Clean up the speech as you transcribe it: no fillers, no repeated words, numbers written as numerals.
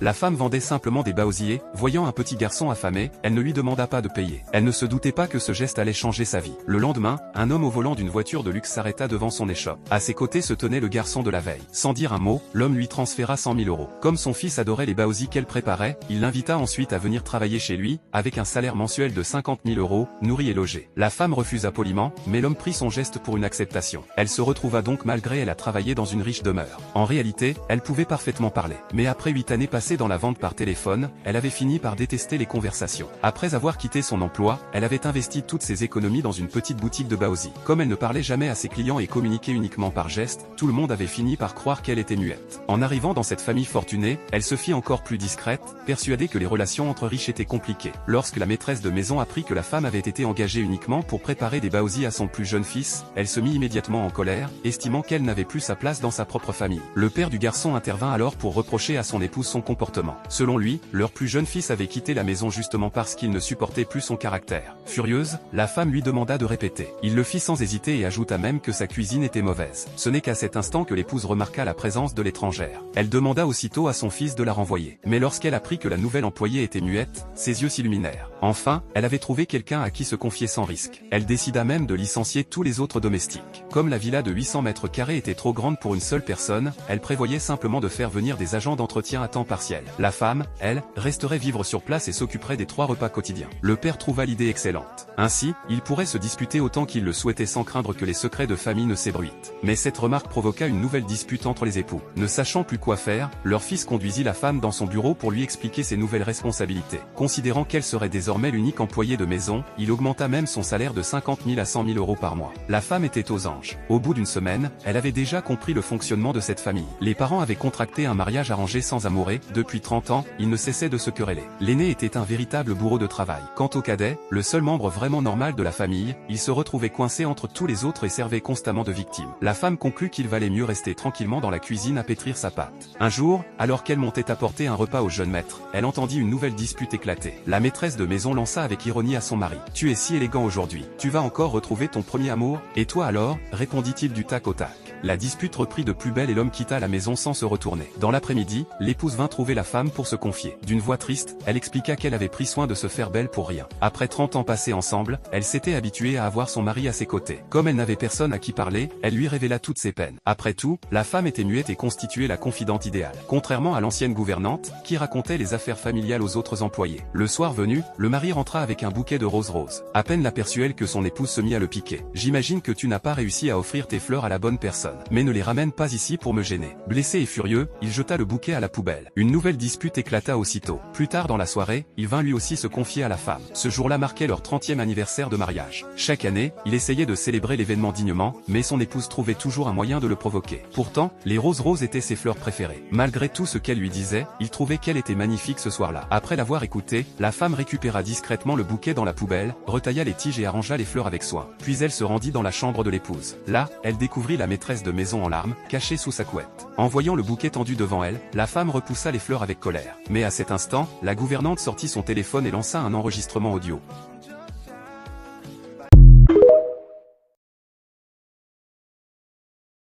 La femme vendait simplement des baosiers. Voyant un petit garçon affamé, elle ne lui demanda pas de payer. Elle ne se doutait pas que ce geste allait changer sa vie. Le lendemain, un homme au volant d'une voiture de luxe s'arrêta devant son échoppe. À ses côtés se tenait le garçon de la veille. Sans dire un mot, l'homme lui transféra 100 000 euros. Comme son fils adorait les baosis qu'elle préparait, il l'invita ensuite à venir travailler chez lui, avec un salaire mensuel de 50 000 euros, nourri et logé. La femme refusa poliment, mais l'homme prit son geste pour une acceptation. Elle se retrouva donc malgré elle à travailler dans une riche demeure. En réalité, elle pouvait parfaitement parler. Mais après 8 années passées dans la vente par téléphone, elle avait fini par détester les conversations. Après avoir quitté son emploi, elle avait investi toutes ses économies dans une petite boutique de baosis. Comme elle ne parlait jamais à ses clients et communiquait uniquement par gestes, tout le monde avait fini par croire qu'elle était muette. En arrivant dans cette famille fortunée, elle se fit encore plus discrète, persuadée que les relations entre riches étaient compliquées. Lorsque la maîtresse de maison apprit que la femme avait été engagée uniquement pour préparer des baosis à son plus jeune fils, elle se mit immédiatement en colère, estimant qu'elle n'avait plus sa place dans sa propre famille. Le père du garçon intervint alors pour reprocher à son épouse son comportement. Selon lui, leur plus jeune fils avait quitté la maison justement parce qu'il ne supportait plus son caractère. Furieuse, la femme lui demanda de répéter. Il le fit sans hésiter et ajouta même que sa cuisine était mauvaise. Ce n'est qu'à cet instant que l'épouse remarqua la présence de l'étrangère. Elle demanda aussitôt à son fils de la renvoyer. Mais lorsqu'elle apprit que la nouvelle employée était muette, ses yeux s'illuminèrent. Enfin, elle avait trouvé quelqu'un à qui se confier sans risque. Elle décida même de licencier tous les autres domestiques. Comme la villa de 800 mètres carrés était trop grande pour une seule personne, elle prévoyait simplement de faire venir des agents d'entretien à temps partiel. La femme, elle, resterait vivre sur place et s'occuperait des 3 repas quotidiens. Le père trouva l'idée excellente. Ainsi, il pourrait se disputer autant qu'il le souhaitait sans craindre que les secrets de famille ne s'ébruitent. Mais cette remarque provoqua une nouvelle dispute entre les époux. Ne sachant plus quoi faire, leur fils conduisit la femme dans son bureau pour lui expliquer ses nouvelles responsabilités. Considérant qu'elle serait désormais l'unique employée de maison, il augmenta même son salaire de 50 000 à 100 000 euros par mois. La femme était aux anges. Au bout d'une semaine, elle avait déjà compris le fonctionnement de cette famille. Les parents avaient contracté un mariage arrangé sans amoureux. Depuis 30 ans, ils ne cessaient de se quereller. L'aîné était un véritable bourreau de travail. Quant au cadet, le seul membre vraiment normal de la famille, il se retrouvait coincé entre tous les autres et servait constamment de victime. La femme conclut qu'il valait mieux rester tranquillement dans la cuisine à pétrir sa pâte. Un jour, alors qu'elle montait apporter un repas au jeune maître, elle entendit une nouvelle dispute éclater. La maîtresse de maison lança avec ironie à son mari. « Tu es si élégant aujourd'hui. Tu vas encore retrouver ton premier amour, et toi alors ?» répondit-il du tac au tac. La dispute reprit de plus belle et l'homme quitta la maison sans se retourner. Dans l'après-midi, l'épouse vint trouver la femme pour se confier. D'une voix triste, elle expliqua qu'elle avait pris soin de se faire belle pour rien. Après 30 ans passés ensemble, elle s'était habituée à avoir son mari à ses côtés. Comme elle n'avait personne à qui parler, elle lui révéla toutes ses peines. Après tout, la femme était muette et constituait la confidente idéale. Contrairement à l'ancienne gouvernante, qui racontait les affaires familiales aux autres employés. Le soir venu, le mari rentra avec un bouquet de roses roses. À peine l'aperçut-elle que son épouse se mit à le piquer. « J'imagine que tu n'as pas réussi à offrir tes fleurs à la bonne personne. Mais ne les ramène pas ici pour me gêner. » Blessé et furieux, il jeta le bouquet à la poubelle. Une nouvelle dispute éclata aussitôt. Plus tard dans la soirée, il vint lui aussi se confier à la femme. Ce jour-là marquait leur 30e anniversaire de mariage. Chaque année, il essayait de célébrer l'événement dignement, mais son épouse trouvait toujours un moyen de le provoquer. Pourtant, les roses roses étaient ses fleurs préférées. Malgré tout ce qu'elle lui disait, il trouvait qu'elle était magnifique ce soir-là. Après l'avoir écoutée, la femme récupéra discrètement le bouquet dans la poubelle, retailla les tiges et arrangea les fleurs avec soin. Puis elle se rendit dans la chambre de l'épouse. Là, elle découvrit la maîtresse de maison en larmes, cachée sous sa couette. En voyant le bouquet tendu devant elle, la femme repoussa les fleurs avec colère. Mais à cet instant, la gouvernante sortit son téléphone et lança un enregistrement audio.